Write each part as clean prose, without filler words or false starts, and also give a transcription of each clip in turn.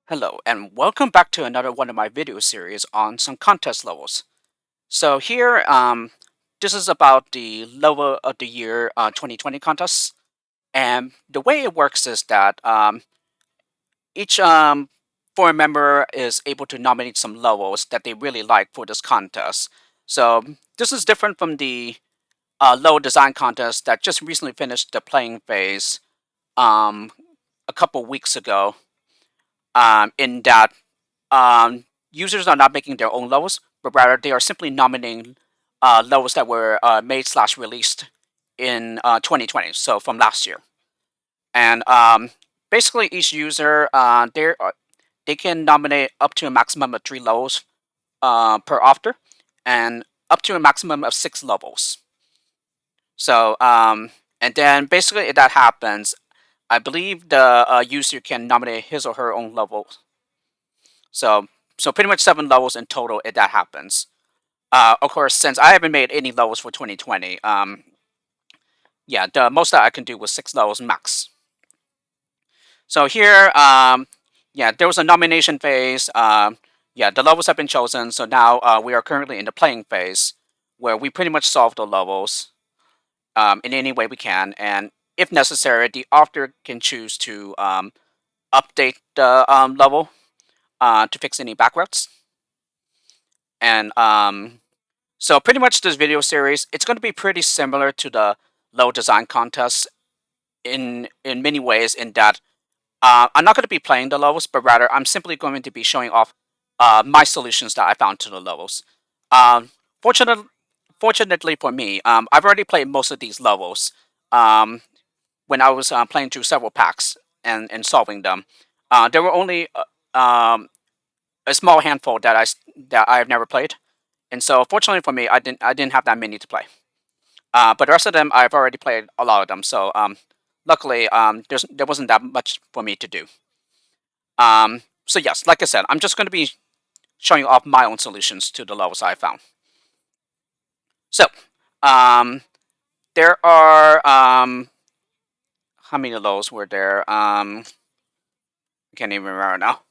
Hello, and welcome back to another one of my video series on some contest levels. So here, this is about the level of the year 2020 contest, and the way it works is that each forum member is able to nominate some levels that they really like for this contest. So this is different from the level design contest that just recently finished the playing phase um, a couple weeks ago. In that users are not making their own levels, but rather they are simply nominating levels that were made/released in 2020, so from last year. And basically, each user they can nominate up to a maximum of 3 levels per author, and up to a maximum of 6 levels. So and then basically, if that happens, I believe the user can nominate his or her own level. So pretty much 7 levels in total if that happens. Of course, since I haven't made any levels for 2020, yeah, the most that I can do was 6 levels max. So here, yeah, there was a nomination phase. Yeah, the levels have been chosen. So now we are currently in the playing phase, where we pretty much solve the levels in any way we can, and if necessary, the author can choose to update the level to fix any backroutes. And so pretty much this video series, it's going to be pretty similar to the low design contest in many ways. In that I'm not going to be playing the levels, but rather I'm simply going to be showing off my solutions that I found to the levels. Um, fortunately, fortunately for me, I've already played most of these levels um, when I was playing through several packs and solving them. There were only a small handful that I've never played, and so fortunately for me, I didn't have that many to play. But the rest of them, I've already played a lot of them. So luckily, there wasn't that much for me to do. So yes, like I said, I'm just going to be showing off my own solutions to the levels I found. So um, there are how many levels were there? I can't even remember now.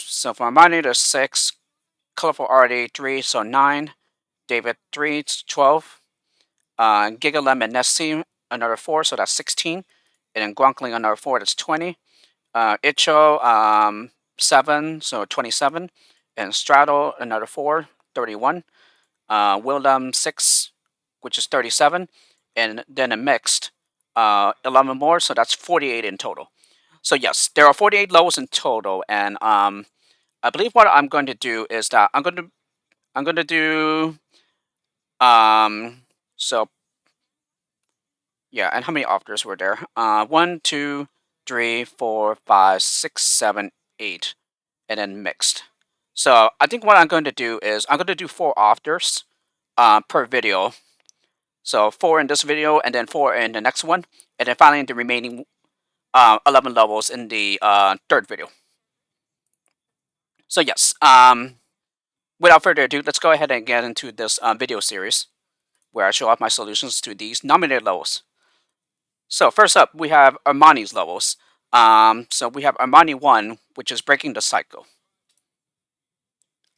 So for Armani, there's 6. Colorful Arty 3, so 9. David 3, it's 12. Gigalem and Nessy another 4, so that's 16. And then Guankling another 4, that's 20. Icho 7, so 27. And Straddle another 4, 31. Willem 6, which is 37. And then a mixed 11 more, so that's 48 in total. So yes, there are 48 levels in total, and I believe what I'm going to do is that I'm going to do so yeah, and how many authors were there? 1, 2, 3, 4, 5, 6, 7, 8, and then mixed. So I think what I'm going to do is I'm going to do 4 authors per video. So 4 in this video, and then 4 in the next one, and then finally the remaining 11 levels in the third video. So yes, without further ado, let's go ahead and get into this video series where I show off my solutions to these nominated levels. So first up, we have Armani's levels. So we have Armani 1, which is Breaking the Cycle.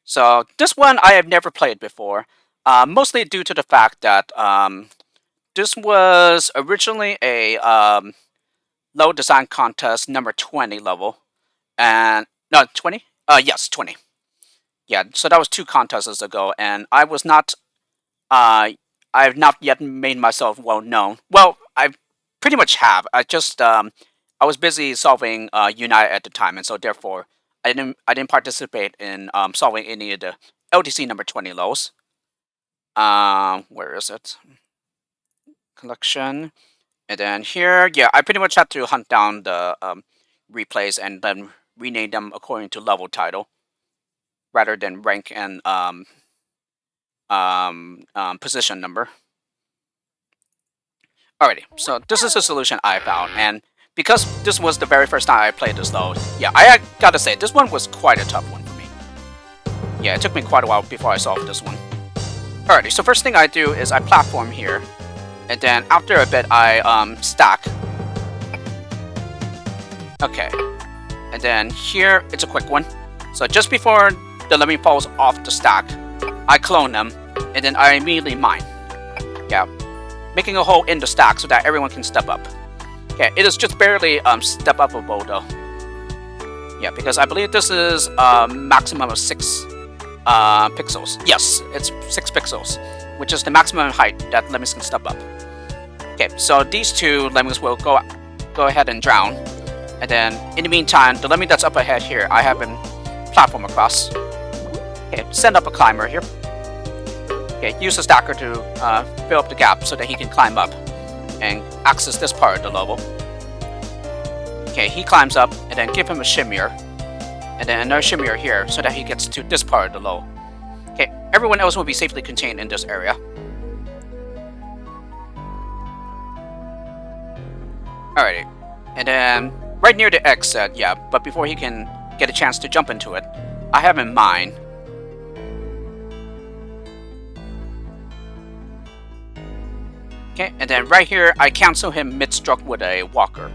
So this one I have never played before, mostly due to the fact that this was originally a low design contest number 20 level. And no, 20? Yes, 20. Yeah, so that was 2 contests ago, and I was not I've not yet made myself well known. Well, I pretty much have. I was busy solving Unite at the time, and so therefore I didn't participate in solving any of the LTC number 20 lows. Where is it? Collection. And then here, yeah, I pretty much had to hunt down the replays and then rename them according to level title, rather than rank and position number. Alrighty, so this is the solution I found, and because this was the very first time I played this load, yeah, I gotta say, this one was quite a tough one for me. Yeah, it took me quite a while before I solved this one. Alrighty, so first thing I do is I platform here, and then after a bit I stack. Okay, And then here, it's a quick one. So just before the lemming falls off the stack, I clone them, and then I immediately mine. Yeah, making a hole in the stack so that everyone can step up. Okay, it is just barely step upable though. Yeah, because I believe this is a maximum of 6 pixels. Yes, it's 6 pixels, which is the maximum height that lemmings can step up. Okay, so these 2 lemmings will go ahead and drown. And then, in the meantime, the lemming that's up ahead here, I have him platform across. Okay, send up a climber here. Okay, use the stacker to fill up the gap so that he can climb up and access this part of the level. Okay, he climbs up, and then give him a shimmier. And then another shimmier here so that he gets to this part of the level. Okay, everyone else will be safely contained in this area. Alrighty, and then right near the exit, yeah, but before he can get a chance to jump into it, I have him mine. Okay, and then right here, I cancel him mid-stroke with a walker.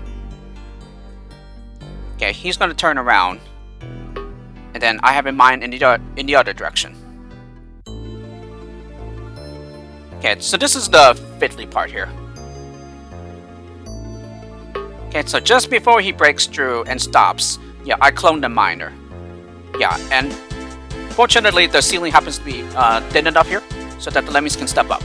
Okay, he's going to turn around, and then I have him mine in the other direction. Okay, so this is the fiddly part here. Okay, so just before he breaks through and stops, yeah, I clone the miner. Yeah, and fortunately the ceiling happens to be thin enough here so that the lemmings can step up.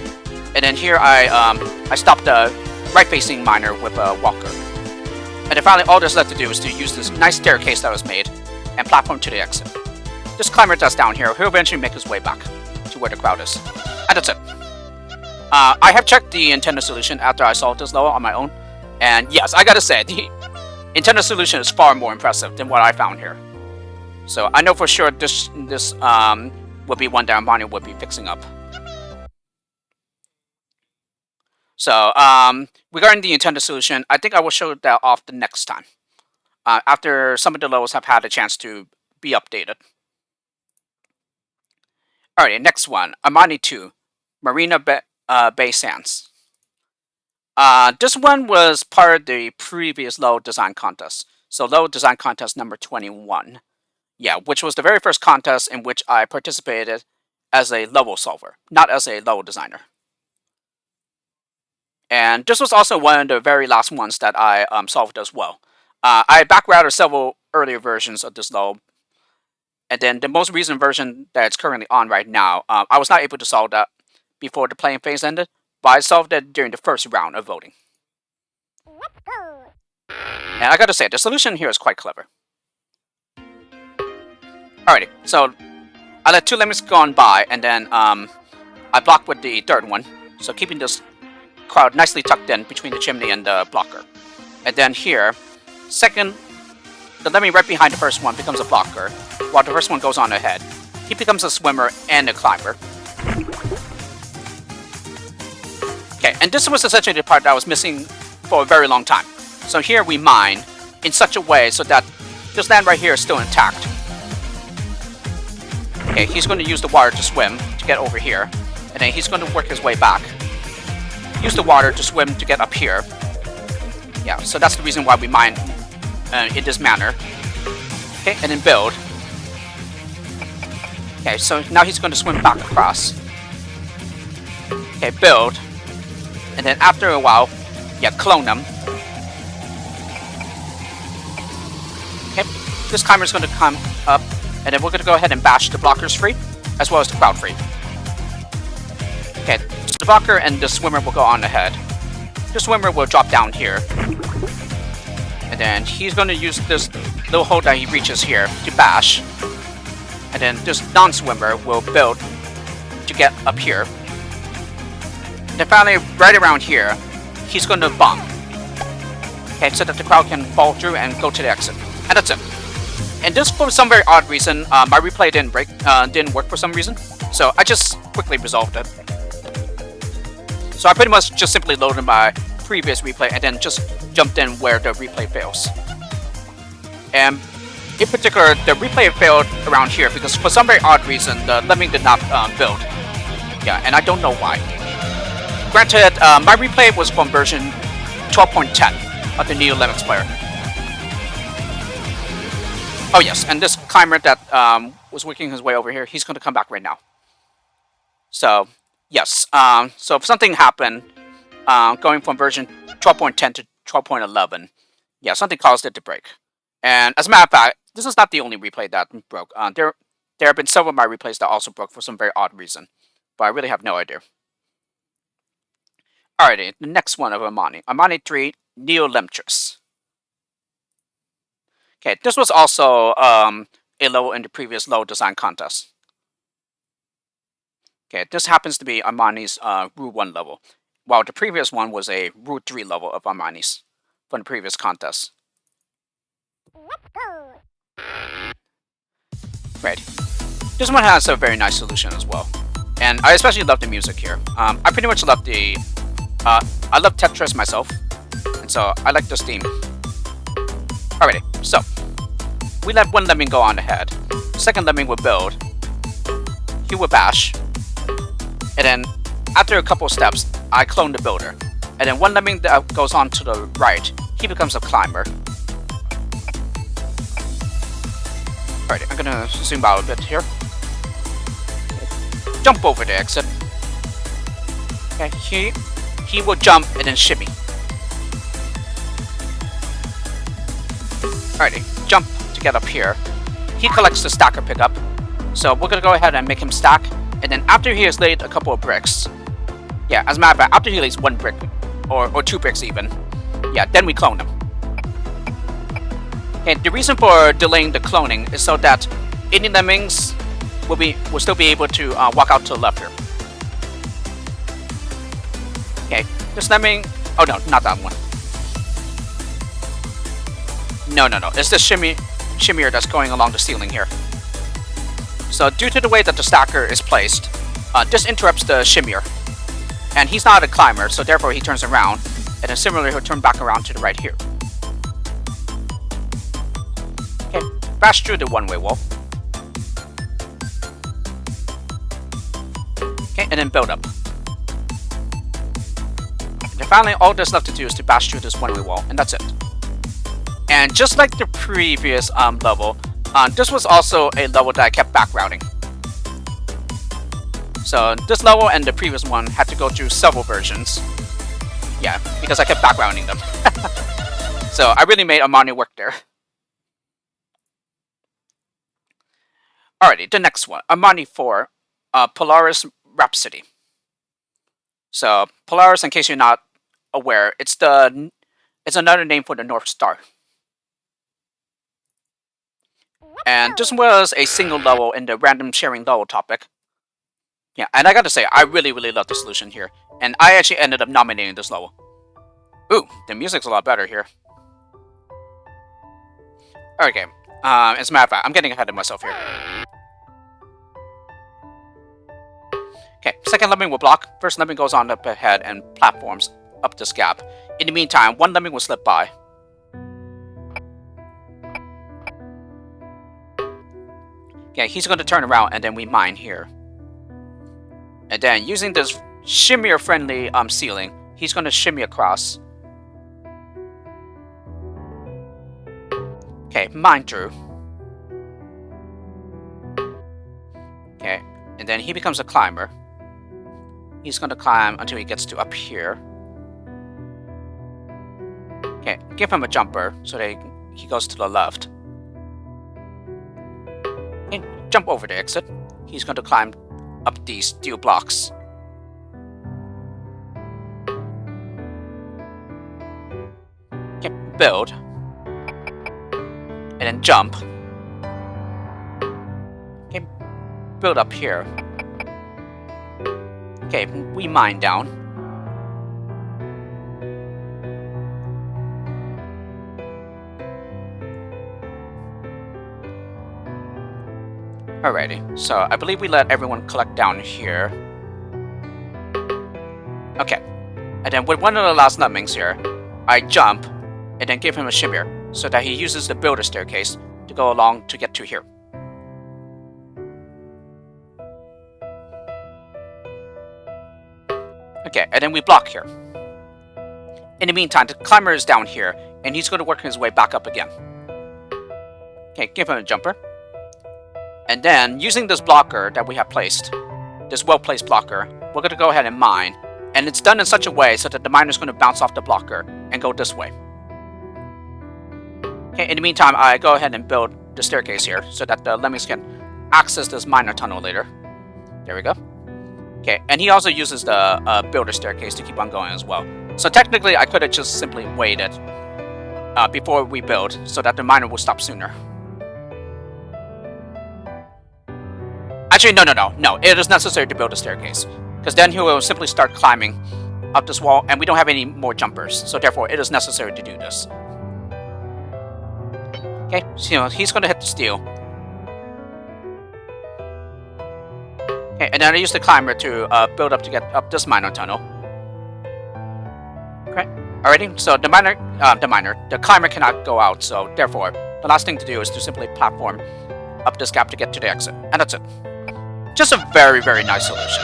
And then here I stop the right-facing miner with a walker. And then finally all there's left to do is to use this nice staircase that was made and platform to the exit. This climber that's down here, he'll eventually make his way back to where the crowd is. And that's it. I have checked the intended solution after I solved this level on my own. And yes, I gotta say, the intended solution is far more impressive than what I found here. So I know for sure this will be one that Armani will be fixing up. So regarding the intended solution, I think I will show that off the next time. After some of the levels have had a chance to be updated. Alright, next one, Armani 2, Marina Bay Sands. This one was part of the previous level design contest. So level design contest number 21. Yeah, which was the very first contest in which I participated as a level solver, not as a level designer. And this was also one of the very last ones that I solved as well. I backrouted several earlier versions of this level. And then the most recent version that it's currently on right now, I was not able to solve that before the playing phase ended. But I solved it during the first round of voting. And I gotta say, the solution here is quite clever. Alrighty, so I let 2 lemmings go on by, and then I block with the third one, so keeping this crowd nicely tucked in between the chimney and the blocker. And then here, the lemming right behind the first one becomes a blocker, while the first one goes on ahead. He becomes a swimmer and a climber. Okay, and this was essentially the part that I was missing for a very long time. So here we mine in such a way so that this land right here is still intact. Okay, he's going to use the water to swim to get over here, and then he's going to work his way back. Use the water to swim to get up here. Yeah, so that's the reason why we mine in this manner. Okay, and then build. Okay, so now he's going to swim back across. Okay, build. And then after a while, yeah, clone them. Okay, this climber is going to come up, and then we're going to go ahead and bash the blockers free, as well as the crowd free. Okay, so the blocker and the swimmer will go on ahead. The swimmer will drop down here. And then he's going to use this little hole that he reaches here to bash. And then this non-swimmer will build to get up here. Then finally, right around here, he's going to bomb. Okay, so that the crowd can fall through and go to the exit. And that's it. And this, for some very odd reason, my replay didn't work for some reason. So I just quickly resolved it. So I pretty much just simply loaded my previous replay and then just jumped in where the replay fails. And in particular, the replay failed around here because for some very odd reason, the lemming did not build. Yeah, and I don't know why. Granted, my replay was from version 12.10 of the Neo Lemmings player. Oh yes, and this climber that was working his way over here, he's going to come back right now. So yes, so if something happened, going from version 12.10 to 12.11, yeah, something caused it to break. And as a matter of fact, this is not the only replay that broke. There have been several of my replays that also broke for some very odd reason, but I really have no idea. Alrighty, the next one of Armani. Armani 3, Neolemtrus. Okay, this was also a level in the previous low design contest. Okay, this happens to be Armani's Rue 1 level, while the previous one was a Rue 3 level of Armani's from the previous contest. Let's go! Right. This one has a very nice solution as well. And I especially love the music here. I pretty much love the... I love Tetris myself, and so I like this theme. Alrighty, so we let one lemming go on ahead. Second lemming will build. He will bash. And then, after a couple steps, I clone the builder. And then one lemming that goes on to the right, he becomes a climber. Alrighty, I'm gonna zoom out a bit here. Jump over the exit. Okay, he will jump and then shimmy. Alrighty, jump to get up here. He collects the stacker pickup. So we're gonna go ahead and make him stack. And then after he has laid a couple of bricks, yeah, as a matter of fact, after he lays one brick, or 2 bricks even, yeah, then we clone him. Okay, the reason for delaying the cloning is so that any lemmings will still be able to walk out to the left here. Okay, this lemming, oh no, not that one. No, it's the shimmier that's going along the ceiling here. So due to the way that the stacker is placed, this interrupts the shimmier. And he's not a climber, so therefore he turns around, and then similarly he'll turn back around to the right here. Okay, bash through the one-way wall. Okay, and then build up. And then finally, all there's left to do is to bash through this one-way wall, and that's it. And just like the previous level, this was also a level that I kept back routing. So this level and the previous one had to go through several versions. Yeah, because I kept back routing them. So I really made Armani work there. Alrighty, the next one, Armani 4, Polaris Rhapsody. So Polaris, in case you're not aware, it's another name for the North Star. And this was a single level in the random sharing level topic. Yeah, and I gotta say, I really love the solution here. And I actually ended up nominating this level. Ooh, the music's a lot better here. Okay, as a matter of fact, I'm getting ahead of myself here. Okay, second lemming will block. First lemming goes on up ahead and platforms up this gap. In the meantime, one lemming will slip by. Okay, he's going to turn around and then we mine here. And then using this shimmier-friendly ceiling, he's going to shimmy across. Okay, mine through. Okay, and then he becomes a climber. He's going to climb until he gets to up here. Okay, give him a jumper so that he goes to the left. And jump over the exit. He's going to climb up these steel blocks. Okay, build. And then jump. Okay, build up here. Okay, we mine down. Alrighty, so I believe we let everyone collect down here. Okay, and then with one of the last lemmings here, I jump and then give him a shimmier so that he uses the builder staircase to go along to get to here. Okay, and then we block here. In the meantime, the climber is down here, and he's going to work his way back up again. Okay, give him a jumper. And then, using this blocker that we have placed, this well-placed blocker, we're going to go ahead and mine. And it's done in such a way so that the miner is going to bounce off the blocker and go this way. Okay, in the meantime, I go ahead and build the staircase here so that the lemmings can access this miner tunnel later. There we go. Okay, and he also uses the builder staircase to keep on going as well. So technically, I could have just simply waited before we build so that the miner will stop sooner. Actually, no. It is necessary to build a staircase, because then he will simply start climbing up this wall, and we don't have any more jumpers, so therefore it is necessary to do this. Okay, so he's going to hit the steel. Okay, and then I use the climber to build up to get up this miner tunnel. Okay, alrighty, so the climber cannot go out, so therefore the last thing to do is to simply platform up this gap to get to the exit, and that's it. Just a very, very nice solution.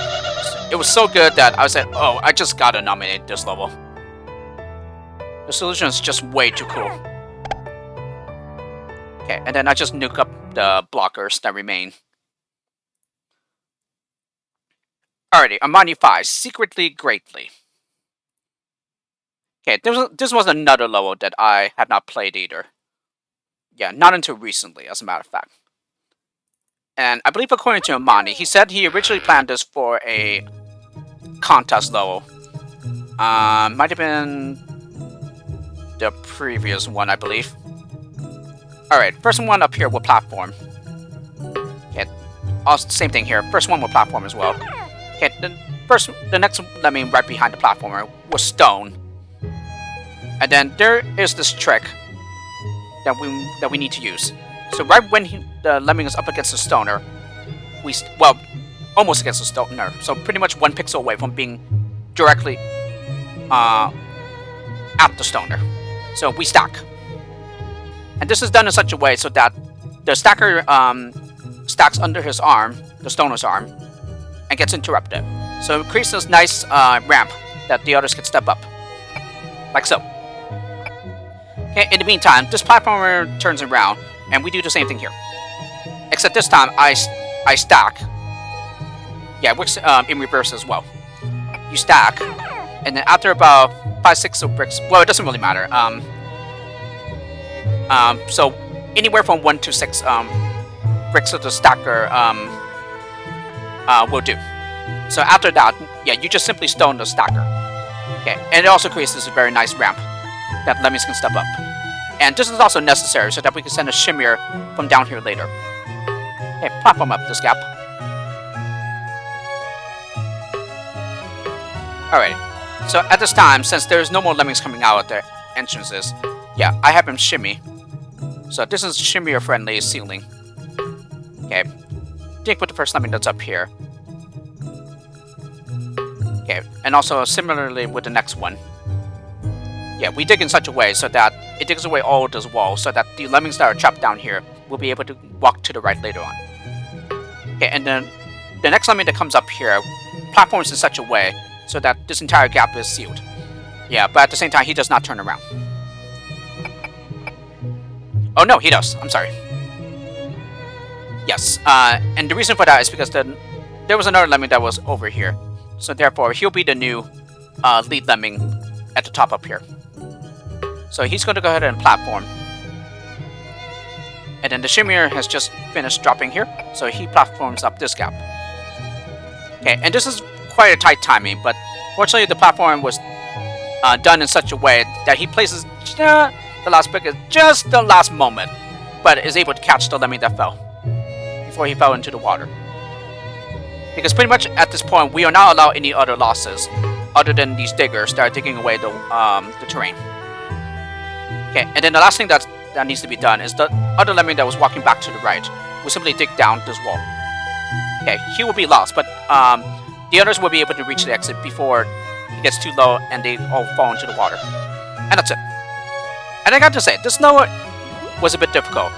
It was so good that I said, oh, I just gotta nominate this level. The solution is just way too cool. Okay, and then I just nuke up the blockers that remain. Alrighty, Armani 5, Secretly Greatly. Okay, this was another level that I have not played either. Yeah, not until recently, as a matter of fact. And I believe according to Armani, he said he originally planned this for a contest level. Might have been the previous one, I believe. Alright, first one up here will platform. Okay, also, same thing here. First one will platform as well. Okay, the next lemming right behind the platformer was stone. And then there is this trick that we need to use. So right when the lemming is up against the stoner, almost against the stoner, so pretty much 1 pixel away from being directly at the stoner. So we stack. And this is done in such a way so that the stacker stacks under his arm, the stoner's arm, and gets interrupted. So it creates this nice ramp that the others can step up. Like so. Okay, in the meantime, this platformer turns around, and we do the same thing here. Except this time, I stack. Yeah, it works in reverse as well. You stack, and then after about 5-6 of bricks, well, it doesn't really matter. So anywhere from 1 to 6 bricks of the stacker will do. So after that, yeah, you just simply stone the stacker. Okay, and it also creates this very nice ramp that lemmings can step up. And this is also necessary so that we can send a shimmer from down here later. Okay, platform up this gap. Alright, so at this time, since there's no more lemmings coming out at the entrances, yeah, I have him shimmy. So this is shimmer-friendly ceiling. Okay, dig with the first lemming that's up here. Okay, and also similarly with the next one. Yeah, we dig in such a way so that it digs away all of those walls so that the lemmings that are trapped down here will be able to walk to the right later on. Okay, and then the next lemming that comes up here platforms in such a way so that this entire gap is sealed. Yeah, but at the same time, he does not turn around. Oh no, he does. I'm sorry. Yes, and the reason for that is because there was another lemming that was over here. So therefore, he'll be the new lead lemming at the top up here. So he's going to go ahead and platform. And then the shimmer has just finished dropping here, so he platforms up this gap. Okay, and this is quite a tight timing, but fortunately the platform was done in such a way that he places the last brick at just the last moment, but is able to catch the lemming that fell before he fell into the water. Because pretty much at this point, we are not allowed any other losses other than these diggers that are digging away the terrain. Okay, and then the last thing that needs to be done is the other lemming that was walking back to the right will simply dig down this wall. Okay, he will be lost, but the others will be able to reach the exit before he gets too low and they all fall into the water. And that's it. And I got to say, this level was a bit difficult.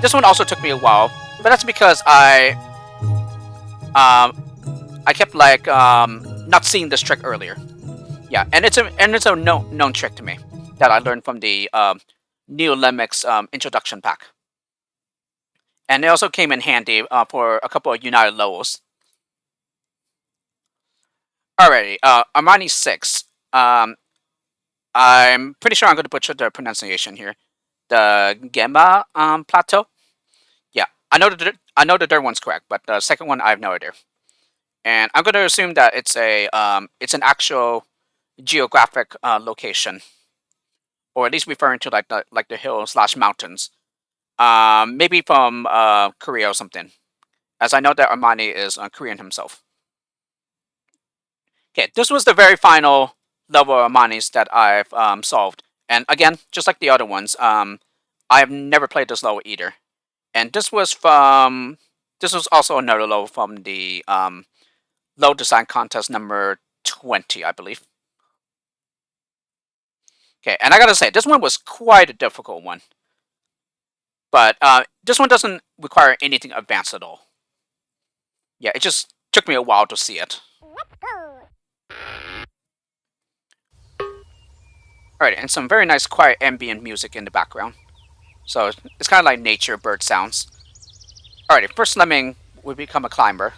This one also took me a while, but that's because I kept like not seeing this trick earlier. Yeah, and it's a known trick to me that I learned from the Neo Lemix introduction pack. And it also came in handy for a couple of United levels. Alrighty, Armani 6. I'm pretty sure I'm going to butcher the pronunciation here. The Gemma Plateau. Yeah, I know the third one's correct, but the second one I have no idea. And I'm going to assume that it's an actual geographic location, or at least referring to like the hill slash mountains. Maybe from Korea or something, as I know that Armani is Korean himself. Okay, this was the very final level of Armani's that I've solved, and again, just like the other ones, I have never played this level either. And this was also another level from the low design contest number 20, I believe. Okay, and I gotta say, this one was quite a difficult one. But this one doesn't require anything advanced at all. Yeah, it just took me a while to see it. Alright, and some very nice quiet ambient music in the background. So it's kind of like nature, bird sounds. Alrighty, first lemming will become a climber.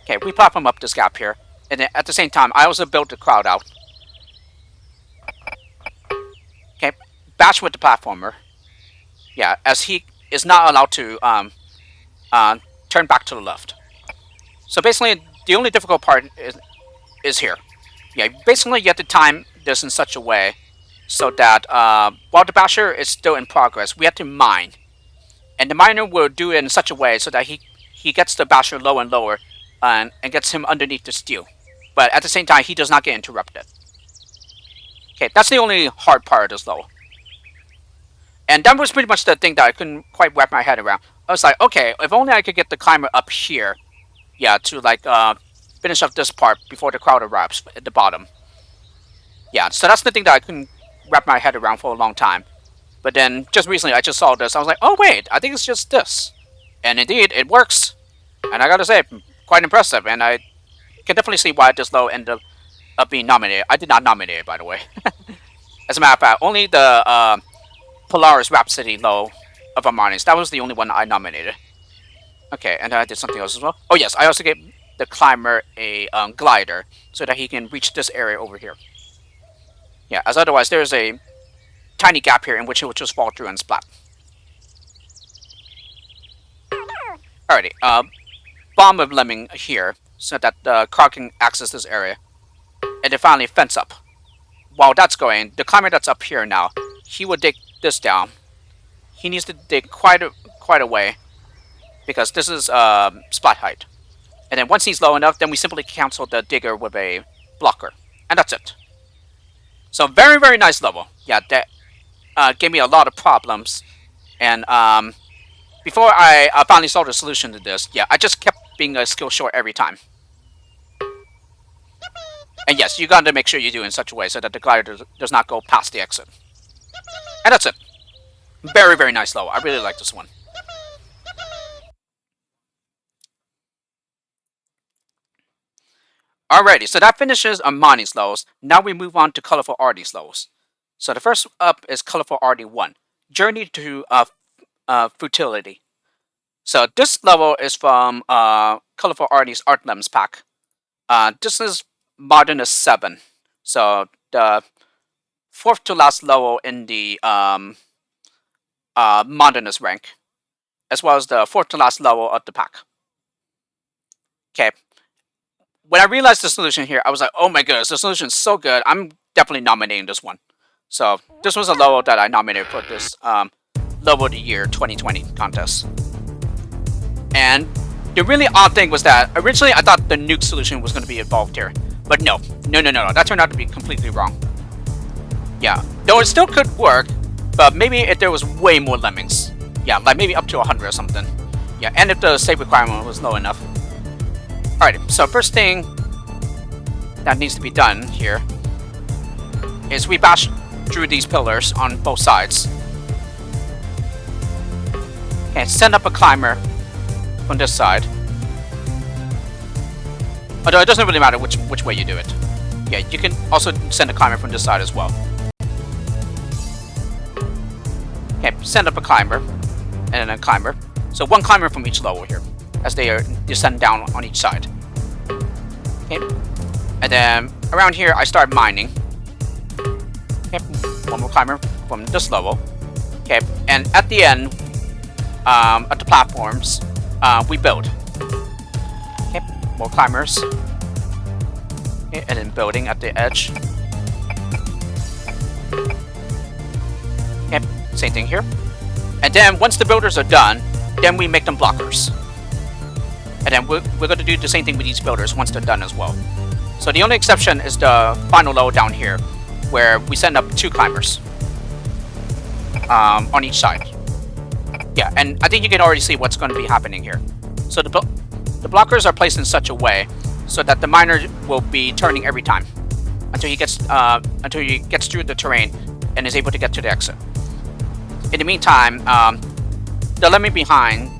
Okay, we platform up this gap here. And then at the same time, I also built the crowd out. Okay, bash with the platformer. Yeah, as he is not allowed to turn back to the left. So basically, the only difficult part is here. Yeah, basically you have to time this in such a way so that while the basher is still in progress, we have to mine. And the miner will do it in such a way so that he gets the basher lower and lower and gets him underneath the steel. But at the same time, he does not get interrupted. Okay, that's the only hard part of this level. And that was pretty much the thing that I couldn't quite wrap my head around. I was like, okay, if only I could get the climber up here, yeah, to like finish up this part before the crowd arrives at the bottom. Yeah, so that's the thing that I couldn't wrap my head around for a long time. But then just recently I just saw this. I was like, oh wait, I think it's just this. And indeed, it works. And I gotta say, quite impressive. And I can definitely see why this level ended up being nominated. I did not nominate it, by the way. As a matter of fact, only the Polaris Rhapsody low of Armani's. That was the only one I nominated. Okay, and then I did something else as well. Oh yes, I also gave the climber a glider so that he can reach this area over here. Yeah, as otherwise there's a tiny gap here in which it will just fall through and splat. Alrighty, bomb of lemming here so that the crowd can access this area. And then finally fence up. While that's going, the climber that's up here now, he will dig this down. He needs to dig quite a way because this is splat height. And then once he's low enough, then we simply cancel the digger with a blocker. And that's it. So very, very nice level. Yeah, that gave me a lot of problems. And before I finally saw the solution to this, yeah, I just kept being a skill short every time. And yes, you got to make sure you do it in such a way so that the glider does not go past the exit. And that's it. Very, very nice level. I really like this one. Alrighty, so that finishes Armani's levels. Now we move on to Colorful Arty's levels. So the first up is Colorful Arty 1, Journey to Futility. So this level is from Colorful Arty's Art Lems pack. This is Modernist 7. So the fourth to last level in the Modernist rank, as well as the fourth to last level of the pack. Okay. When I realized the solution here, I was like, oh my goodness, the solution is so good. I'm definitely nominating this one. So this was a level that I nominated for this Level of the Year 2020 contest. And the really odd thing was that originally I thought the nuke solution was going to be involved here. But no. That turned out to be completely wrong. Yeah, though it still could work, but maybe if there was way more lemmings. Yeah, like maybe up to 100 or something. Yeah, and if the save requirement was low enough. Alright, so first thing that needs to be done here is we bash through these pillars on both sides. And send up a climber from this side. Although it doesn't really matter which way you do it. Yeah, you can also send a climber from this side as well. Okay, send up a climber. and then a climber. So one climber from each level here, as they descend down on each side. Okay, and then around here I start mining. Okay, one more climber from this level. Okay, and at the end, at the platforms, we build. Okay, more climbers. Okay, and then building at the edge. Okay, same thing here. And then once the builders are done, then we make them blockers. And then we're going to do the same thing with these builders once they're done as well. So the only exception is the final level down here, where we send up 2 climbers on each side. Yeah, and I think you can already see what's going to be happening here. So the blockers are placed in such a way so that the miner will be turning every time until he gets through the terrain and is able to get to the exit. In the meantime, the lemming behind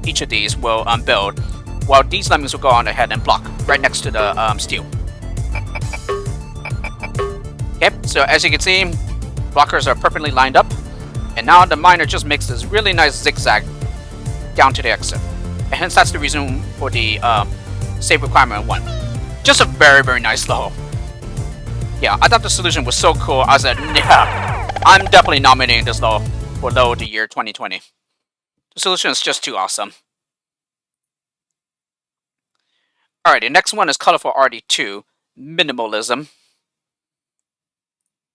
each of these will build, while these lemmings will go on ahead and block right next to the steel. Okay, so as you can see, blockers are perfectly lined up, and now the miner just makes this really nice zigzag down to the exit. And hence that's the reason for the save requirement 1. Just a very, very nice level. Yeah, I thought the solution was so cool. I said, yeah, I'm definitely nominating this level for Level of the Year 2020. The solution is just too awesome. Alright, the next one is Colorful Arty 2, Minimalism.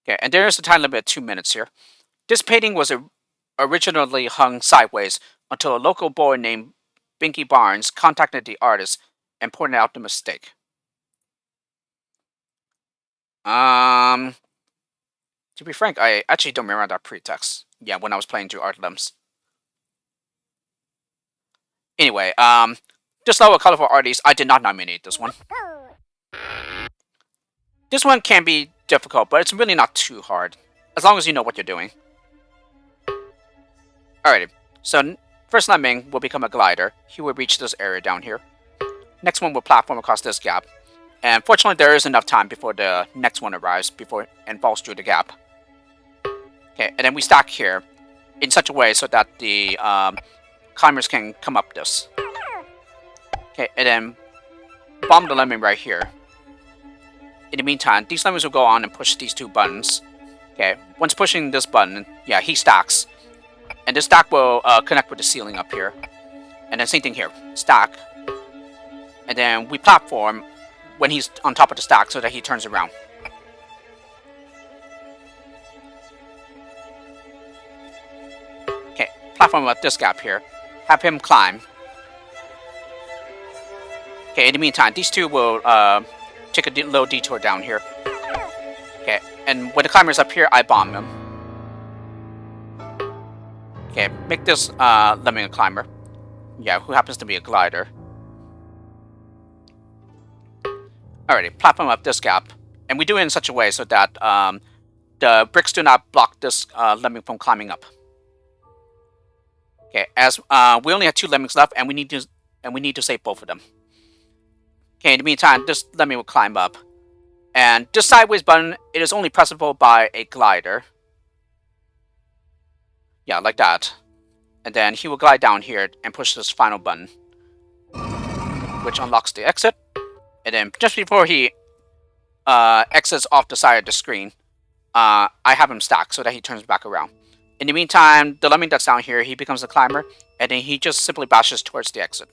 Okay, and there is a time limit of 2 minutes here. This painting was originally hung sideways until a local boy named Binky Barnes contacted the artist and pointed out the mistake. To be frank, I actually don't remember that pretext. Yeah, when I was playing through Art Limbs. Anyway, this level of Colorful Arties, I did not nominate this one. This one can be difficult, but it's really not too hard, as long as you know what you're doing. Alrighty, so first lemming will become a glider. He will reach this area down here. Next one will platform across this gap. And fortunately, there is enough time before the next one arrives and falls through the gap. Okay, and then we stack here in such a way so that the climbers can come up this. Okay, and then bomb the lemming right here. In the meantime, these lemmings will go on and push these 2 buttons. Okay, once pushing this button, yeah, he stacks. And this stack will connect with the ceiling up here. And then same thing here, stack. And then we platform when he's on top of the stack so that he turns around. Okay, platform up this gap here. Have him climb. Okay, in the meantime, these 2 will take a little detour down here. Okay, and when the climber's up here, I bomb him. Okay, make this lemming a climber. Yeah, who happens to be a glider. Alrighty, platform up this gap. And we do it in such a way so that the bricks do not block this lemming from climbing up. Okay, as we only have 2 lemmings left, and we need to save both of them. Okay, in the meantime, this lemming will climb up. And this sideways button, it is only pressable by a glider. Yeah, like that. And then he will glide down here and push this final button, which unlocks the exit. And then just before he exits off the side of the screen, I have him stack so that he turns back around. In the meantime, the lemming that's down here, he becomes a climber, and then he just simply bashes towards the exit.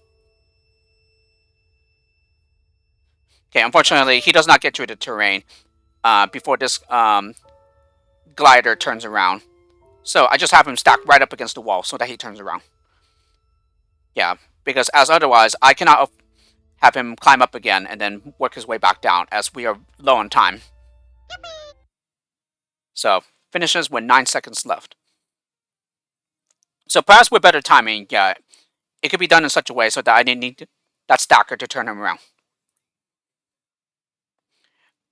Okay, unfortunately, he does not get through the terrain before this glider turns around. So I just have him stack right up against the wall so that he turns around. Yeah, because as otherwise, I cannot have him climb up again and then work his way back down as we are low on time. So, finishes with 9 seconds left. So perhaps with better timing, yeah, it could be done in such a way so that I didn't need that stacker to turn him around.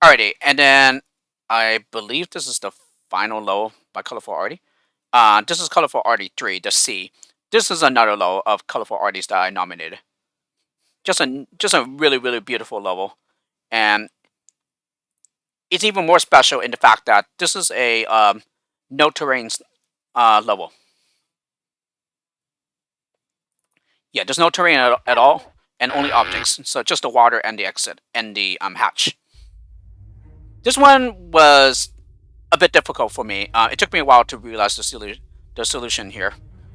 Alrighty, and then I believe this is the final low by Colorful Arty. This is Colorful Arty 3, the C. This is another low of Colorful Arties that I nominated. Just a really, really beautiful level. And it's even more special in the fact that this is a no terrain level. Yeah, there's no terrain at all, and only objects. So just the water and the exit and the hatch. This one was a bit difficult for me. It took me a while to realize the solution here,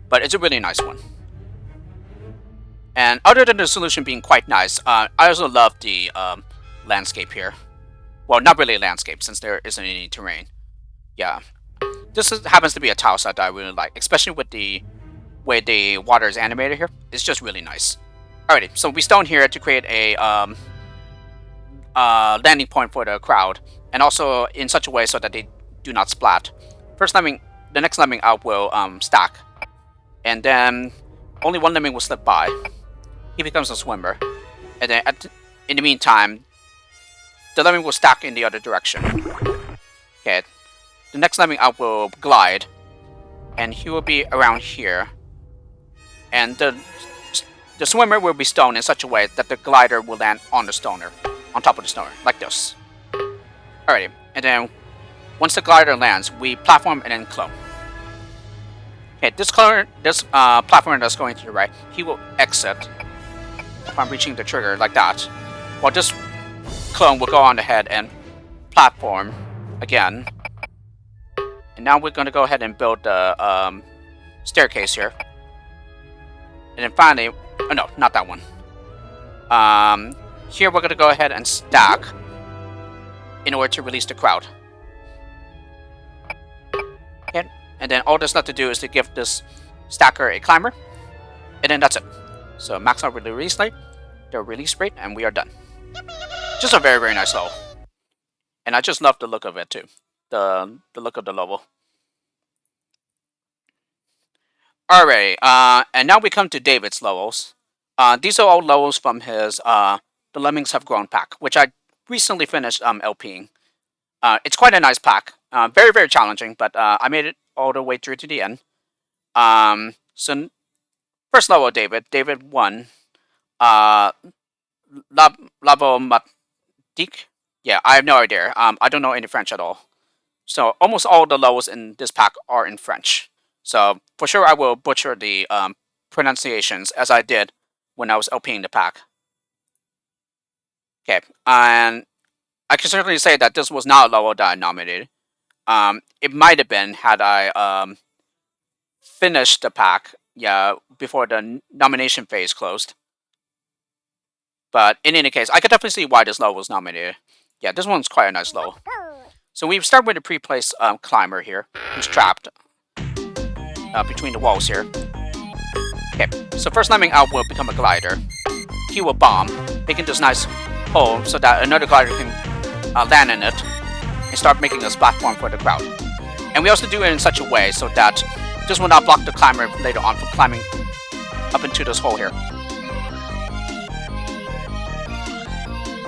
but it's a really nice one. And other than the solution being quite nice, I also love the landscape here. Well, not really landscape, since there isn't any terrain. Yeah. Happens to be a tile set that I really like, especially with the way the water is animated here. It's just really nice. Alrighty, so we stone here to create a landing point for the crowd, and also in such a way so that they do not splat. The next lemming out will stack, and then only one lemming will slip by. He becomes a swimmer, and then in the meantime, the lemming will stack in the other direction. Okay, the next lemming out will glide, and he will be around here, and the swimmer will be stoned in such a way that the glider will land on the stoner, on top of the stoner, like this. Alrighty, and then once the glider lands, we platform and then clone. Okay, this platform that's going to the right, he will exit upon reaching the trigger like that, while this clone will go on ahead and platform again. And now we're going to go ahead and build the staircase here. And then finally, oh no, not that one. Here we're going to go ahead and stack in order to release the crowd. Okay. And then all that's left to do is to give this stacker a climber. And then that's it. So max out the release rate, and we are done. Just a very, very nice level. And I just love the look of it too. The look of the level. Alright, and now we come to David's levels. These are all levels from his The Lemmings Have Grown pack, which I recently finished LPing. It's quite a nice pack. Very, very challenging, but I made it all the way through to the end. So first level, David 1. Lavomatique? Yeah, I have no idea. I don't know any French at all. So almost all the levels in this pack are in French. So for sure I will butcher the pronunciations as I did when I was LPing the pack. Okay, and I can certainly say that this was not a level that I nominated. It might have been had I finished the pack, yeah, before the nomination phase closed. But in any case, I could definitely see why this level was nominated. Yeah, this one's quite a nice level. So we start with a pre-placed climber here, who's trapped between the walls here. Okay, so first lemming out will become a glider. He will bomb, making this nice hole so that another glider can land in it and start making this platform for the crowd. And we also do it in such a way so that this will not block the climber later on from climbing up into this hole here.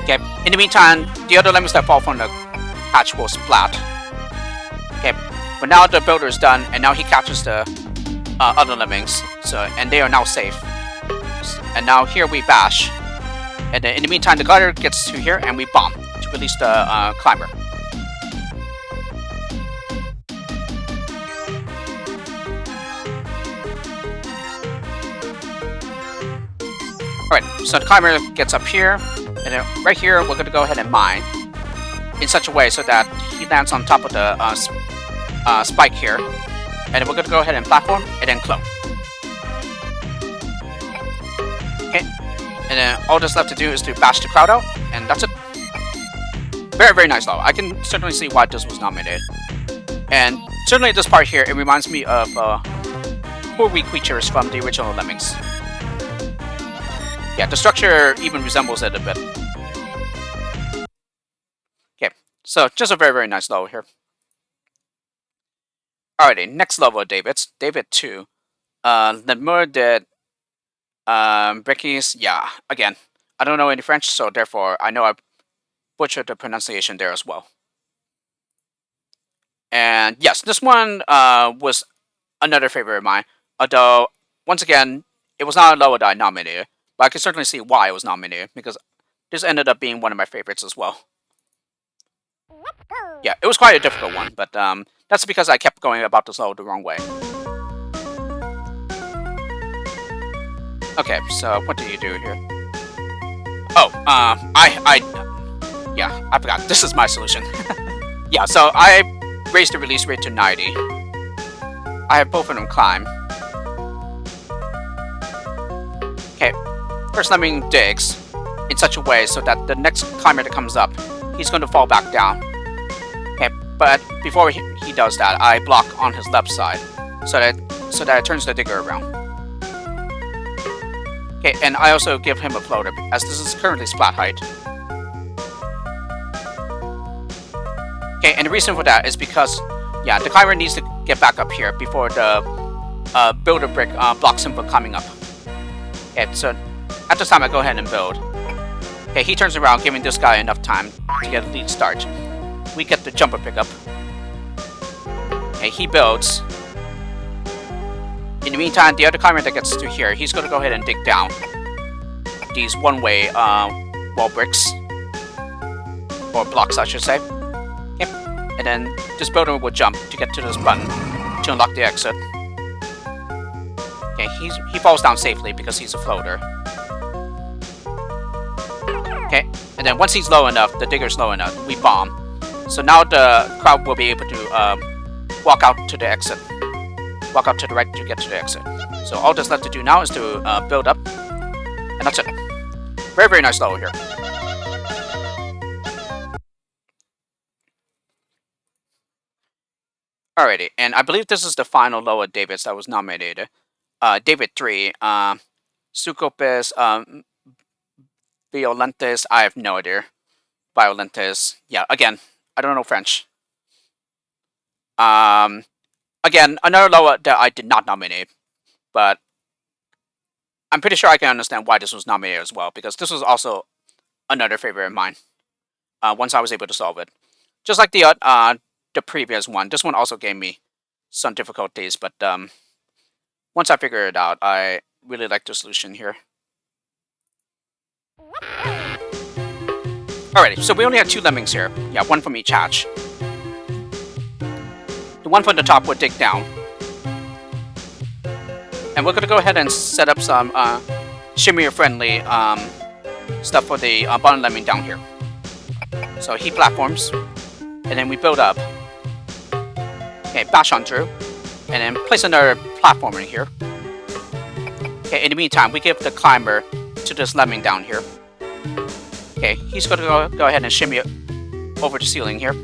Okay, in the meantime, the other lemmings that fall from the hatch will splat. Okay, but now the builder is done, and now he captures the other lemmings, and they are now safe. And now here we bash, and then in the meantime the glider gets to here, and we bomb to release the climber. Alright, so the climber gets up here, and then right here we're going to go ahead and mine in such a way so that he lands on top of the spike here. And then we're going to go ahead and platform and then clone. Okay, and then all that's left to do is to bash the crowd out, and that's it. Very, very nice level. I can certainly see why this was nominated. And certainly this part here, it reminds me of poor weak creatures from the original Lemmings. Yeah, the structure even resembles it a bit. Okay, so just a very, very nice level here. Alrighty, next level of David's. David 2. Lemur de Brekkies. Yeah, again, I don't know any French, so therefore I know I butchered the pronunciation there as well. And yes, this one was another favorite of mine. Although, once again, it was not a level that I nominated. But I can certainly see why it was nominated, because this ended up being one of my favorites as well. Yeah, it was quite a difficult one, but that's because I kept going about this level the wrong way. Okay, so what do you do here? Oh, yeah, I forgot. This is my solution. Yeah, so I raised the release rate to 90. I have both of them climb. Okay, first lemming digs in such a way so that the next climber that comes up, he's going to fall back down. Okay, but before he does that, I block on his left side so that it turns the digger around. Okay, and I also give him a floater as this is currently splat height. Okay, and the reason for that is because, yeah, the climber needs to get back up here before the builder brick blocks him from climbing up. Okay, so at this time I go ahead and build. Okay, he turns around, giving this guy enough time to get a lead start. We get the jumper pickup. Okay, he builds. In the meantime, the other climber that gets to here, he's going to go ahead and dig down these one-way wall bricks. Or blocks, I should say. Yep. And then this builder will jump to get to this button to unlock the exit. Okay, he falls down safely because he's a floater. Okay, and then once he's low enough, the digger's low enough, we bomb. So now the crowd will be able to walk out to the exit. Walk out to the right to get to the exit. So all that's left to do now is to build up. And that's it. Very, very nice level here. Alrighty, and I believe this is the final lower Davids that was nominated. David 3, Sucopis, Violentis, I have no idea. Violentis, yeah, again, I don't know French. Again, another lower that I did not nominate, but I'm pretty sure I can understand why this was nominated as well, because this was also another favorite of mine, once I was able to solve it. Just like the previous one, this one also gave me some difficulties, but once I figured it out, I really like the solution here. Alrighty, so we only have 2 lemmings here. Yeah, one from each hatch. The one from the top would dig down. And we're going to go ahead and set up some shimmier-friendly stuff for the bottom lemming down here. So he platforms, and then we build up. Okay, bash on through, and then place another platformer in here. Okay, in the meantime, we give the climber to this lemming down here. Okay, he's going to go ahead and shimmy over the ceiling here.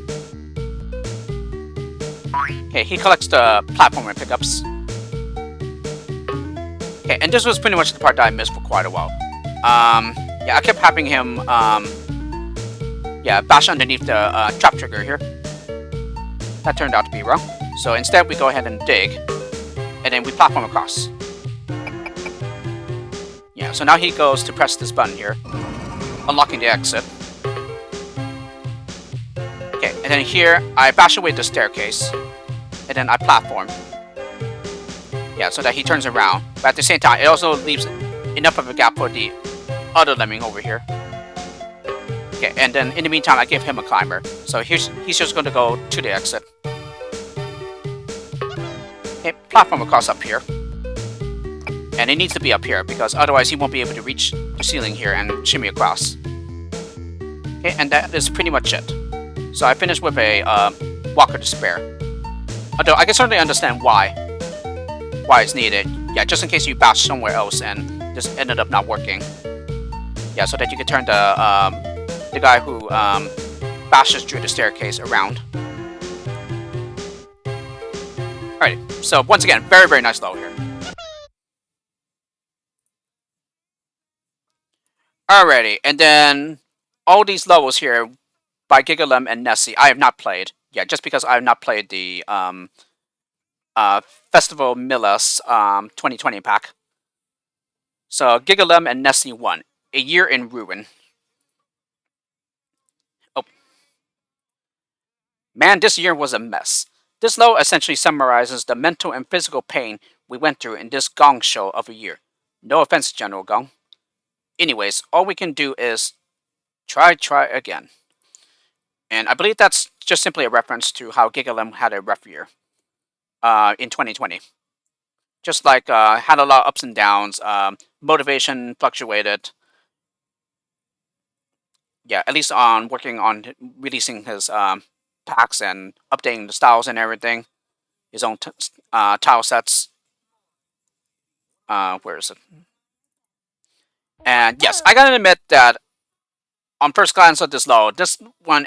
Okay, he collects the platformer pickups. Okay, and this was pretty much the part that I missed for quite a while. Yeah, I kept having him, yeah, bash underneath the trap trigger here. That turned out to be wrong. So instead, we go ahead and dig, and then we platform across. Yeah, so now he goes to press this button here, unlocking the exit. Okay, and then here, I bash away the staircase, and then I platform. Yeah, so that he turns around, but at the same time, it also leaves enough of a gap for the other lemming over here. Okay, and then in the meantime, I give him a climber. So he's just going to go to the exit. Okay, platform across up here. And it needs to be up here, because otherwise he won't be able to reach the ceiling here and shimmy across. Okay, and that is pretty much it. So I finished with a Walker to spare. Although I can certainly understand why it's needed. Yeah, just in case you bash somewhere else and this ended up not working. Yeah, so that you can turn the guy who bashes through the staircase around. Alright, so once again, very, very nice level here. Alrighty, and then all these levels here by Gigalem and Nessy, I have not played. Yeah, just because I have not played the Festival Milas 2020 pack. So Gigalem and Nessy 1, A Year in Ruin. Oh. Man, this year was a mess. This level essentially summarizes the mental and physical pain we went through in this gong show of a year. No offense, General Gong. Anyways, all we can do is try again. And I believe that's just simply a reference to how Gigalem had a rough year in 2020. Just like had a lot of ups and downs. Motivation fluctuated. Yeah, at least on working on releasing his packs and updating the styles and everything. His own tile sets. Where is it? And yes, I gotta admit that on first glance at this level, this one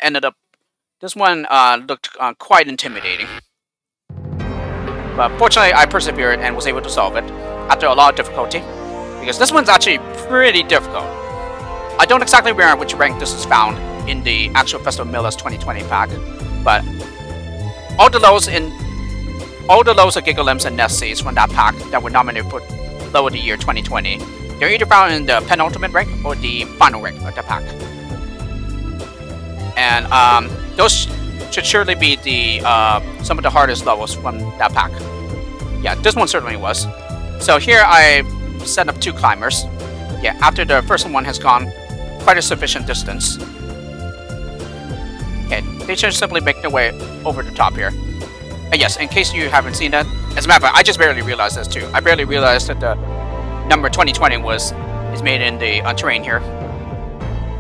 looked quite intimidating. But fortunately, I persevered and was able to solve it after a lot of difficulty, because this one's actually pretty difficult. I don't exactly remember which rank this is found in the actual Festival Millers 2020 pack, but all the lows of Gigalems and Nessys from that pack that were nominated for Low of the Year 2020, they're either found in the penultimate rank or the final rank of the pack. And those should surely be the some of the hardest levels from that pack. Yeah, this one certainly was. So here I set up 2 climbers. Yeah, after the first one has gone quite a sufficient distance. Okay, they should simply make their way over the top here. And yes, in case you haven't seen that, as a matter of fact, I just barely realized this too. I barely realized that the number 2020 is made in the terrain here.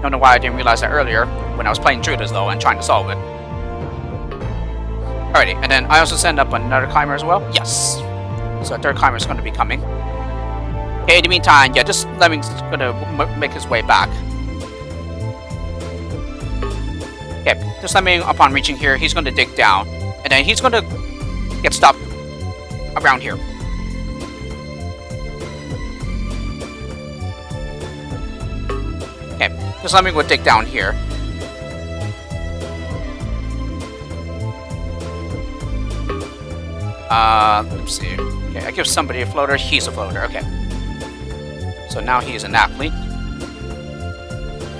Don't know why I didn't realize that earlier when I was playing through this though and trying to solve it. Alrighty, and then I also send up another climber as well. Yes. So a third climber is going to be coming. Okay, in the meantime, yeah, this lemming's going to make his way back. Okay, this lemming, upon reaching here, he's going to dig down, and then he's going to get stopped around here. Okay, this lemming will dig down here. Let's see. Okay, I give somebody a floater. He's a floater. Okay. So now he's an athlete.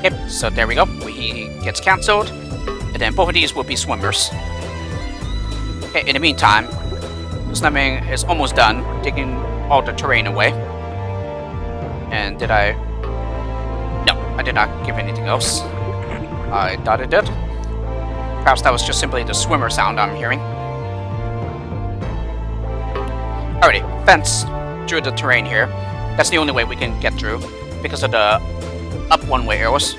Yep. So there we go. He gets cancelled, and then both of these will be swimmers. Okay. In the meantime, this lemming is almost done digging all the terrain away. And did I? No, I did not give anything else. I thought it did. Perhaps that was just simply the swimmer sound I'm hearing. Alrighty, fence through the terrain here. That's the only way we can get through because of the up one-way arrows.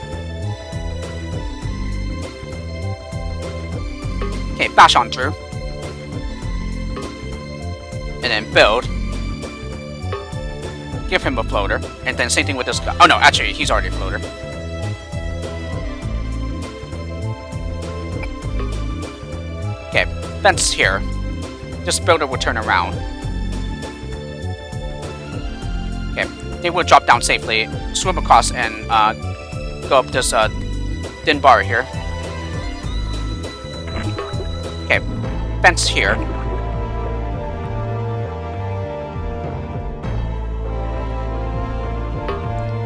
Okay, bash on through. And then build. Give him a floater. And then same thing with this guy. Oh no, actually, he's already a floater. Okay, fence here. This builder will turn around. Okay, they will drop down safely, swim across, and go up this thin bar here. Okay, fence here.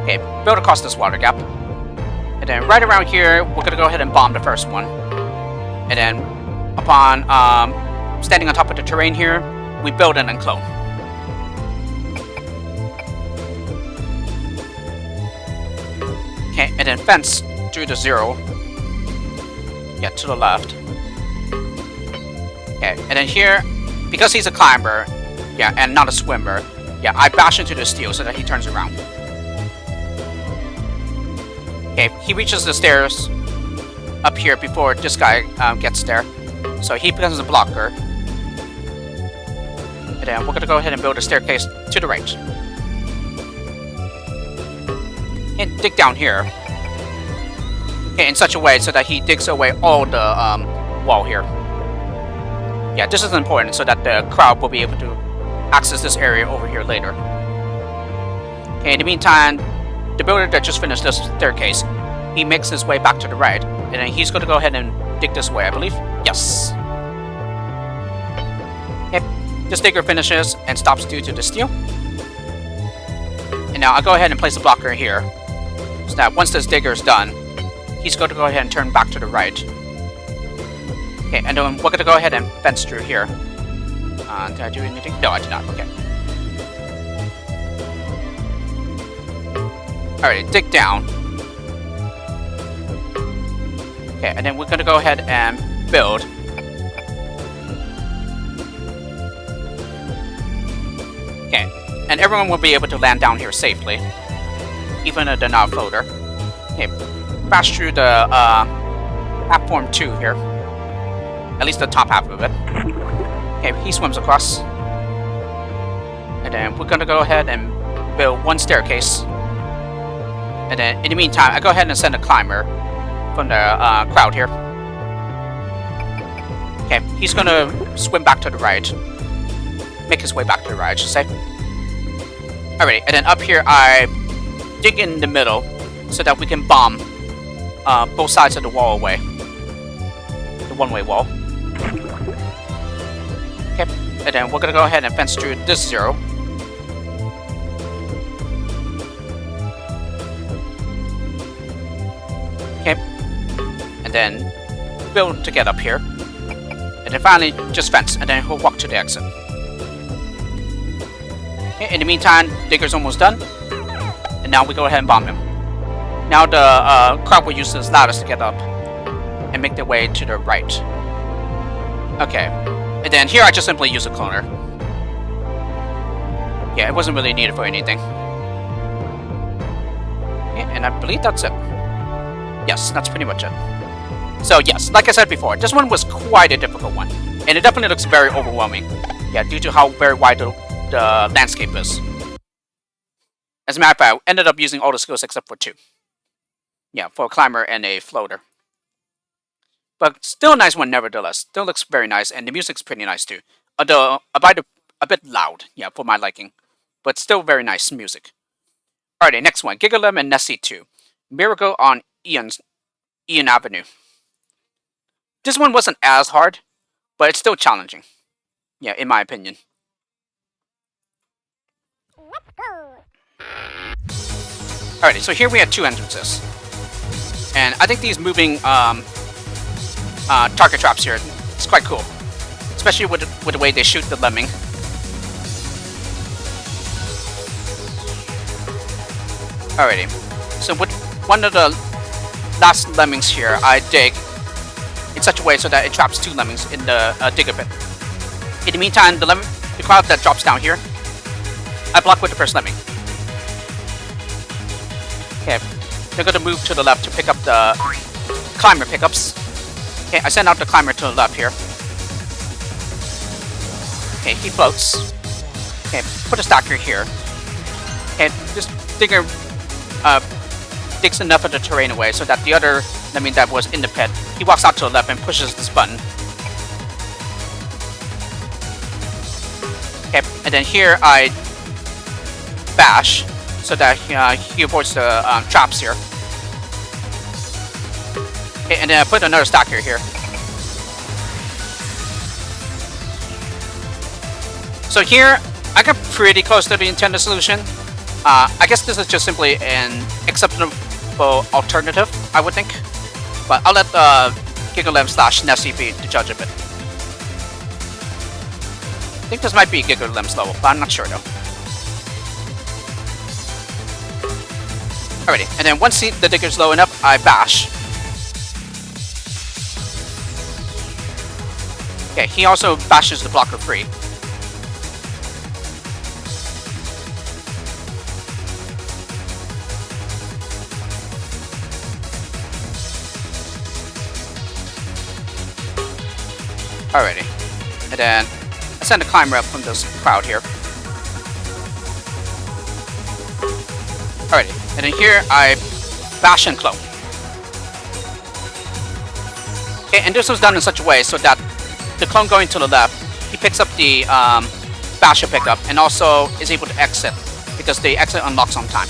Okay, build across this water gap. And then right around here, we're gonna go ahead and bomb the first one. And then upon standing on top of the terrain here, we build an enclone. Okay, and then fence through the 0. Yeah, to the left. Okay, and then here, because he's a climber, yeah, and not a swimmer, yeah, I bash into the steel so that he turns around. Okay, he reaches the stairs up here before this guy gets there. So he becomes a blocker. And then we're gonna go ahead and build a staircase to the right. And dig down here. Okay, in such a way so that he digs away all the wall here. Yeah, this is important so that the crowd will be able to access this area over here later. Okay, in the meantime, the builder that just finished this staircase, he makes his way back to the right, and then he's going to go ahead and dig this way, I believe. Yes. Yep. This digger finishes and stops due to the steel. And now I'll go ahead and place a blocker here, so that once this digger is done, he's going to go ahead and turn back to the right. Okay, and then we're going to go ahead and fence through here. Did I do anything? No, I did not. Okay. Alright, dig down. Okay, and then we're going to go ahead and build. Okay, and everyone will be able to land down here safely, even though they're not a floater. Okay, pass through the platform 2 here, at least the top half of it. Okay, he swims across. And then we're gonna go ahead and build one staircase. And then in the meantime, I go ahead and send a climber from the crowd here. Okay, he's gonna swim back to the right. Make his way back to the right, I should say. Alrighty, and then up here I dig in the middle so that we can bomb both sides of the wall away. The one-way wall. Okay, and then we're gonna go ahead and fence through this 0. Okay, and then build to get up here. And then finally just fence, and then he'll walk to the exit. Okay, in the meantime, Digger's almost done. And now we go ahead and bomb him. Now the crowd will use this ladders to get up and make their way to the right. Okay, and then here I just simply use a cloner. Yeah, it wasn't really needed for anything. Okay, and I believe that's it. Yes, that's pretty much it. So yes, like I said before, this one was quite a difficult one. And it definitely looks very overwhelming. Yeah, due to how very wide the landscape is. As a matter of fact, I ended up using all the skills except for 2. Yeah, for a climber and a floater. But still a nice one nevertheless. Still looks very nice, and the music's pretty nice too. Although a bit loud, yeah, for my liking. But still very nice music. Alrighty, next one. Gigalem and Nessy 2. Miracle on Ian Avenue. This one wasn't as hard, but it's still challenging. Yeah, in my opinion. Alrighty, so here we have 2 entrances. And I think these moving target traps here is quite cool. Especially with the way they shoot the lemming. Alrighty, so with one of the last lemmings here, I dig in such a way so that it traps 2 lemmings in the digger pit. In the meantime, the crowd that drops down here, I block with the first lemming. Okay, they're going to move to the left to pick up the climber pickups. Okay, I send out the climber to the left here. Okay, he floats. Okay, put a stacker here. Okay, this digger digs enough of the terrain away so that the other lemming that was in the pit, he walks out to the left and pushes this button. Okay, and then here I bash so that he avoids the traps here. Okay, and then I put another stacker here. So here, I got pretty close to the intended solution. I guess this is just simply an acceptable alternative, I would think. But I'll let Gigalem / Nessy be the judge of it. I think this might be Gigalem's level, but I'm not sure though. Alrighty, and then once the digger's low enough, I bash. Okay, he also bashes the blocker free. Alrighty, and then I send a climber up from this crowd here. Alrighty, and then here I bash and clone. Okay, and this was done in such a way so that the clone going to the left, he picks up the basher pickup and also is able to exit because the exit unlocks on time.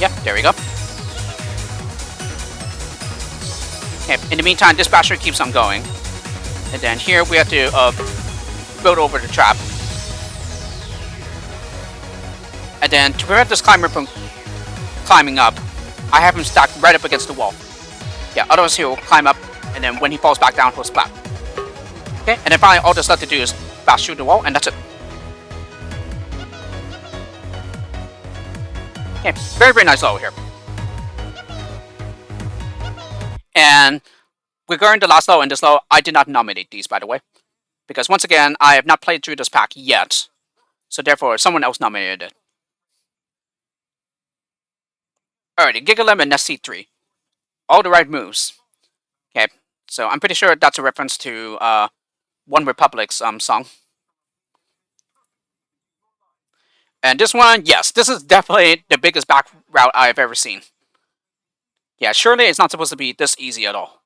Yep, there we go. Okay, in the meantime, this basher keeps on going. And then here we have to build over the trap. And then to prevent this climber from climbing up, I have him stacked right up against the wall. Yeah, otherwise he'll climb up, and then when he falls back down, he'll splat. Okay, and then finally all that's left to do is bash through the wall, and that's it. Okay, very, very nice level here. And regarding the last level and this level, I did not nominate these, by the way, Because once again, I have not played through this pack yet. So therefore, someone else nominated it. Alrighty, Gigalem and Nessy 3. All the right moves. Okay, so I'm pretty sure that's a reference to One Republic's song. And this one, yes, this is definitely the biggest back route I've ever seen. Yeah, surely it's not supposed to be this easy at all.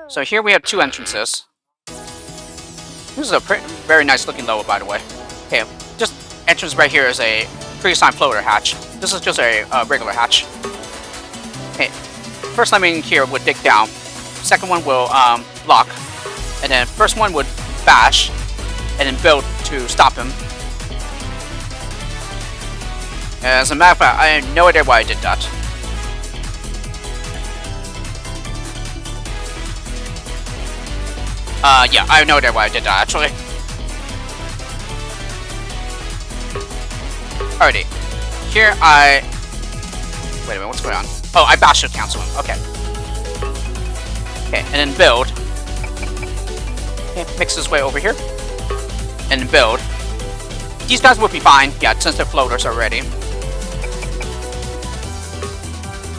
So here we have two entrances. This is a very nice looking level, by the way. Okay, just entrance right here is a pre-assigned floater hatch. This is just a regular hatch. Okay, first landing here would dig down. Second one will block. And then first one would bash. And then build to stop him. As a matter of fact, I have no idea why I did that. Yeah, I have no idea why I did that, actually. Alrighty. Here I... Wait a minute, what's going on? Oh, I bash to cancel him. Okay. Okay, and then build. Okay, makes his way over here. And then build. These guys would be fine, yeah, since they're floaters already.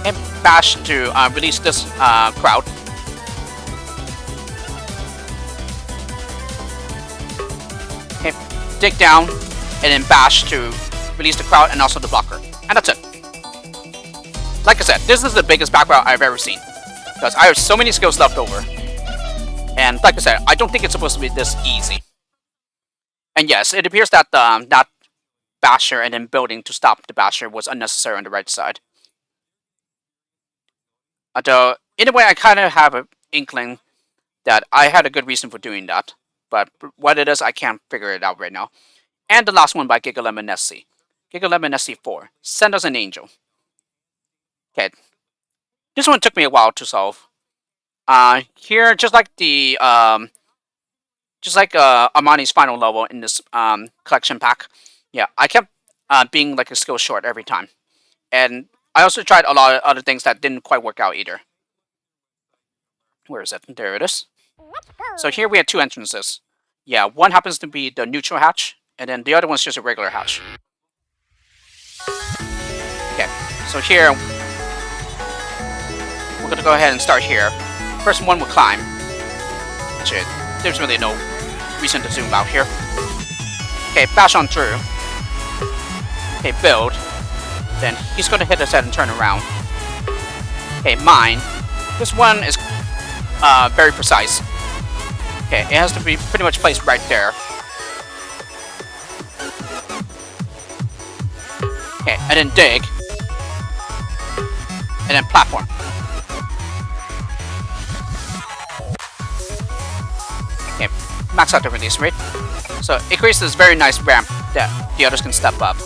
And bash to release this crowd. Okay, dig down, and then bash to release the crowd and also the blocker. And that's it. Like I said, this is the biggest back route I've ever seen. Because I have so many skills left over. And like I said, I don't think it's supposed to be this easy. And yes, it appears that that basher and then building to stop the basher was unnecessary on the right side. Although, in a way, I kind of have an inkling that I had a good reason for doing that. But what it is, I can't figure it out right now. And the last one by Gigalem and Nessy. Gigalem and Nessy 4. Send us an angel. Okay. This one took me a while to solve. Here, just like the Armani's final level in this collection pack, yeah, I kept being like a skill short every time, and I also tried a lot of other things that didn't quite work out either. Where is it? There it is. So here we have two entrances. Yeah, one happens to be the neutral hatch, and then the other one's just a regular hatch. Okay, so here we're gonna go ahead and start here. First one will climb. Actually, there's really no reason to zoom out here. Okay, bash on through. Okay, build. Then he's gonna hit his head and turn around. Okay, mine. This one is very precise. Okay, it has to be pretty much placed right there. Okay, and then dig. And then platform. Okay, max out the release rate. So it creates this very nice ramp that the others can step up.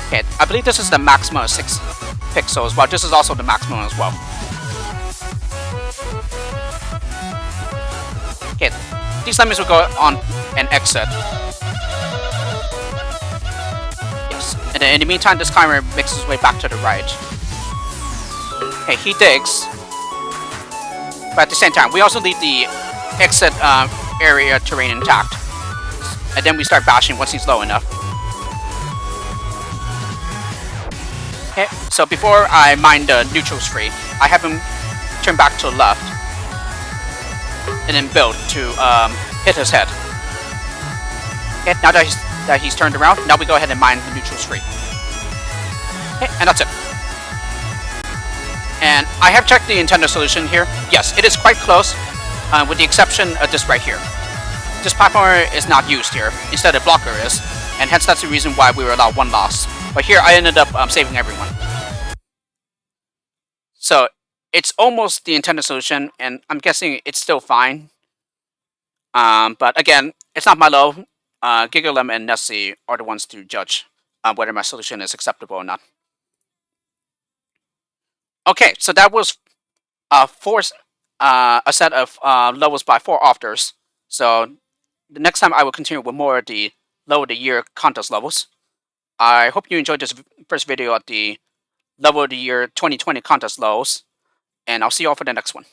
Okay, I believe this is the maximum of 6 pixels, while this is also the maximum as well. Okay, these lemons will go on and exit. Yes, and then in the meantime, this climber makes his way back to the right. Okay, he digs. But at the same time, we also leave the exit area terrain intact. And then we start bashing once he's low enough. Okay, so before I mine the neutrals free, I have him turn back to the left. And then build to hit his head. Okay, now that he's turned around, now we go ahead and mine the neutrals free. Okay, and that's it. And I have checked the intended solution here. Yes, it is quite close, with the exception of this right here. This platformer is not used here. Instead, a blocker is, and hence that's the reason why we were allowed one loss. But here, I ended up saving everyone. So it's almost the intended solution, and I'm guessing it's still fine. But again, it's not my low. Gigalem and Nessy are the ones to judge whether my solution is acceptable or not. Okay, so that was a set of levels by 4 authors. So the next time I will continue with more of the Level of the Year contest levels. I hope you enjoyed this first video at the Level of the Year 2020 contest levels, and I'll see you all for the next one.